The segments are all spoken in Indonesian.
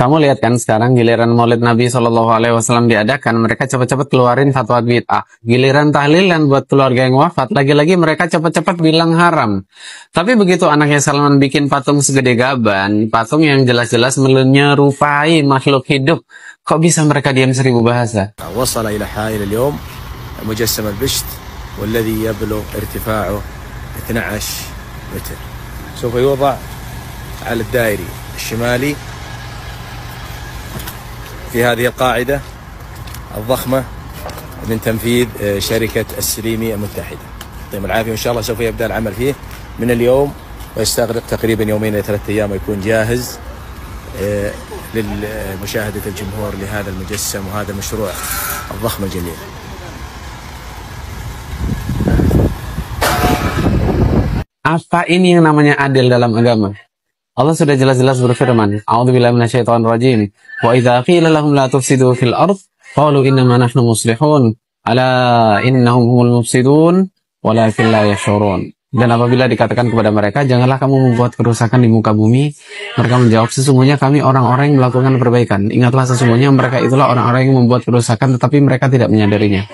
Kamu lihat kan sekarang giliran Maulid Nabi Shallallahu Alaihi Wasallam diadakan, mereka cepat-cepat keluarin fatwa bid'ah. Giliran tahlilan buat keluarga yang wafat, lagi-lagi mereka cepat-cepat bilang haram. Tapi begitu anaknya Salman bikin patung segede gaban, patung yang jelas-jelas menyerupai makhluk hidup, kok bisa mereka diam 1000 bahasa? وصل إلى حائل اليوم مجسم البشت والذي يبلغ ارتفاعه 12 متر. سوف يوضع على الدائري الشمالي في هذه القاعدة الضخمة من تنفيذ شركة السليمي المتحدة. يعطيهم العافية، وإن شاء الله سوف يبدأ العمل فيه من اليوم، ويستغرق تقريبا 2 إلى 3 أيام ويكون جاهز لمشاهدة الجمهور لهذا المجسم وهذا المشروع الضخم الجليل. Apa ini yang namanya adil dalam agama? Allah sudah jelas-jelas berfirman, A'udzubillahi minasyaitonirrajim. Wa idza qila lahum la tufsidu fil ardh qalu innama nahnu muslihun. Ala innahum humul mufsidun walakin la yash'urun. Dan apabila dikatakan kepada mereka, janganlah kamu membuat kerusakan di muka bumi, mereka menjawab, sesungguhnya kami orang-orang yang melakukan perbaikan. Ingatlah, sesungguhnya mereka itulah orang-orang yang membuat kerusakan tetapi mereka tidak menyadarinya.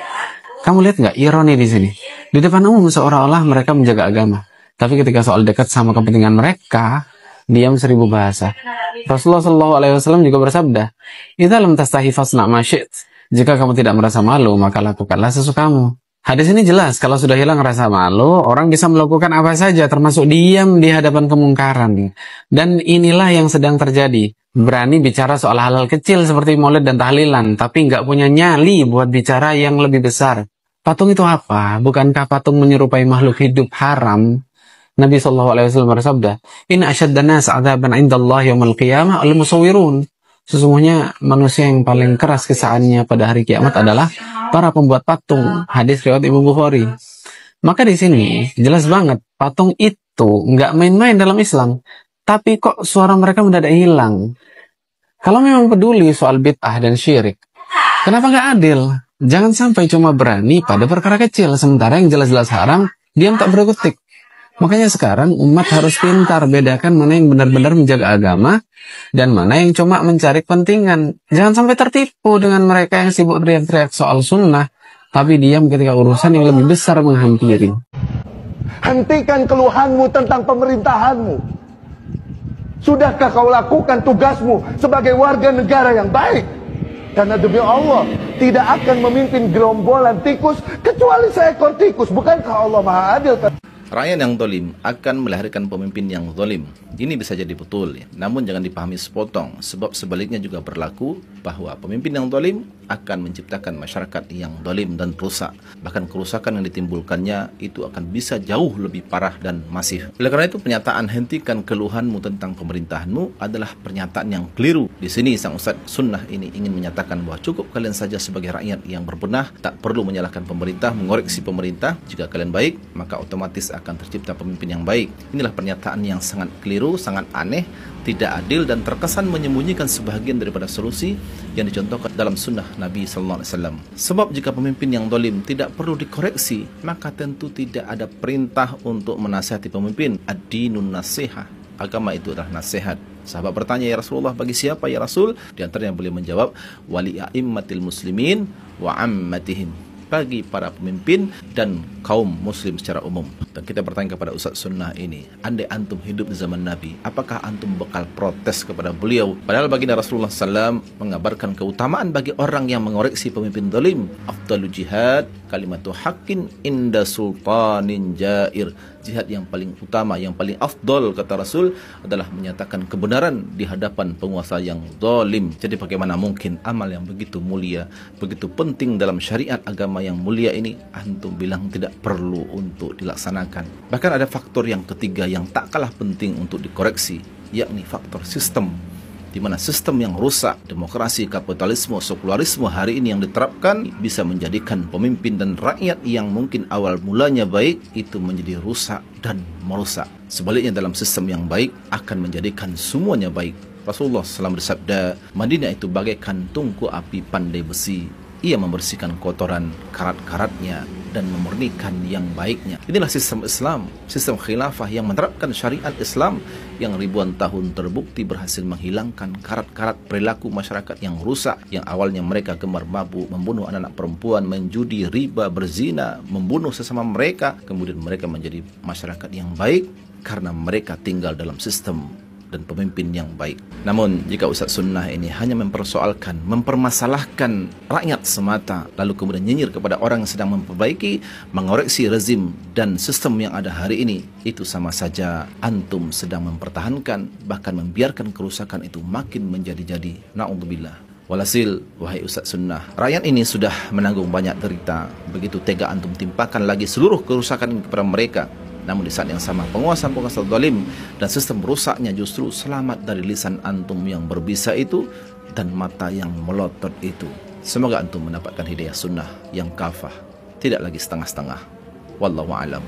Kamu lihat nggak ironi di sini? Di depan umum seolah-olah mereka menjaga agama, tapi ketika soal dekat sama kepentingan mereka, diam 1000 bahasa. Rasulullah SAW juga bersabda, "Idza lam tastahi fasna ma syi't." Jika kamu tidak merasa malu, maka lakukanlah sesukamu. Hadis ini jelas, kalau sudah hilang rasa malu, orang bisa melakukan apa saja, termasuk diam di hadapan kemungkaran. Dan inilah yang sedang terjadi. Berani bicara soal hal-hal kecil seperti maulid dan tahlilan, tapi nggak punya nyali buat bicara yang lebih besar. Patung itu apa? Bukankah patung menyerupai makhluk hidup haram? Nabi SAW bersabda, "Inna asyaddan nas 'adzaban 'indallahi yaumil qiyamah al-musawwirun." Sesungguhnya manusia yang paling keras kesaannya pada hari kiamat adalah para pembuat patung. Hadis riwayat Imam Bukhari. Maka di sini jelas banget patung itu nggak main-main dalam Islam. Tapi kok suara mereka mendadak hilang? Kalau memang peduli soal bid'ah dan syirik, kenapa nggak adil? Jangan sampai cuma berani pada perkara kecil, sementara yang jelas-jelas haram diam tak berkutik. Makanya sekarang umat harus pintar bedakan mana yang benar-benar menjaga agama dan mana yang cuma mencari kepentingan. Jangan sampai tertipu dengan mereka yang sibuk teriak-teriak soal sunnah, tapi diam ketika urusan yang lebih besar menghampiri. Hentikan keluhanmu tentang pemerintahanmu. Sudahkah kau lakukan tugasmu sebagai warga negara yang baik? Karena demi Allah, tidak akan memimpin gerombolan tikus kecuali seekor tikus. Bukankah Allah Maha Adil? Rakyat yang zalim akan melahirkan pemimpin yang zalim. Ini bisa jadi betul, ya. Namun jangan dipahami sepotong, sebab sebaliknya juga berlaku bahwa pemimpin yang zalim akan menciptakan masyarakat yang zalim dan rusak. Bahkan kerusakan yang ditimbulkannya itu akan bisa jauh lebih parah dan masif. Oleh karena itu, pernyataan hentikan keluhanmu tentang pemerintahanmu adalah pernyataan yang keliru. Di sini sang Ustadz Sunnah ini ingin menyatakan bahwa cukup kalian saja sebagai rakyat yang berbenah, tak perlu menyalahkan pemerintah, mengoreksi pemerintah. Jika kalian baik, maka otomatis akan tercipta pemimpin yang baik. Inilah pernyataan yang sangat keliru, sangat aneh, tidak adil, dan terkesan menyembunyikan sebahagian daripada solusi yang dicontohkan dalam sunnah Nabi SAW. Sebab jika pemimpin yang zalim tidak perlu dikoreksi, maka tentu tidak ada perintah untuk menasihati pemimpin. Ad-dinun nasihah. Agama itu adalah nasihat. Sahabat bertanya, ya Rasulullah, bagi siapa ya Rasul? Di antaranya beliau menjawab, wali a'immatil muslimin wa ammatihim, bagi para pemimpin dan kaum muslim secara umum. Dan kita bertanya kepada Ustadz Sunnah ini, andai antum hidup di zaman Nabi, apakah antum bakal protes kepada beliau? Padahal baginda Rasulullah SAW mengabarkan keutamaan bagi orang yang mengoreksi pemimpin zalim. Afdalu jihad kalimatu haqqin inda sultanin jair. Jihad yang paling utama, yang paling afdol, kata Rasul, adalah menyatakan kebenaran di hadapan penguasa yang zalim. Jadi bagaimana mungkin amal yang begitu mulia, begitu penting dalam syariat agama yang mulia ini, antum bilang tidak perlu untuk dilaksanakan? Bahkan ada faktor yang ketiga yang tak kalah penting untuk dikoreksi, yakni faktor sistem. Di mana sistem yang rusak, demokrasi, kapitalisme, sekularisme hari ini yang diterapkan bisa menjadikan pemimpin dan rakyat yang mungkin awal mulanya baik itu menjadi rusak dan merusak. Sebaliknya dalam sistem yang baik akan menjadikan semuanya baik. Rasulullah SAW bersabda, Madinah itu bagaikan tungku api pandai besi. Ia membersihkan kotoran karat-karatnya dan memurnikan yang baiknya. Inilah sistem Islam, sistem khilafah yang menerapkan syariat Islam yang ribuan tahun terbukti berhasil menghilangkan karat-karat perilaku masyarakat yang rusak, yang awalnya mereka gemar mabuk, membunuh anak-anak perempuan, menjudi, riba, berzina, membunuh sesama mereka. Kemudian mereka menjadi masyarakat yang baik karena mereka tinggal dalam sistem dan pemimpin yang baik. Namun jika Ustaz Sunnah ini hanya mempersoalkan, mempermasalahkan rakyat semata, lalu kemudian nyinyir kepada orang yang sedang memperbaiki, mengoreksi rezim dan sistem yang ada hari ini, itu sama saja antum sedang mempertahankan, bahkan membiarkan kerusakan itu makin menjadi-jadi. Na'udzubillah. Walhasil, wahai Ustaz Sunnah, rakyat ini sudah menanggung banyak derita. Begitu tega antum timpakan lagi seluruh kerusakan ini kepada mereka. Namun di saat yang sama, penguasa-penguasa zalim dan sistem rusaknya justru selamat dari lisan antum yang berbisa itu dan mata yang melotot itu. Semoga antum mendapatkan hidayah sunnah yang kafah, tidak lagi setengah-setengah. Wallahu a'lam.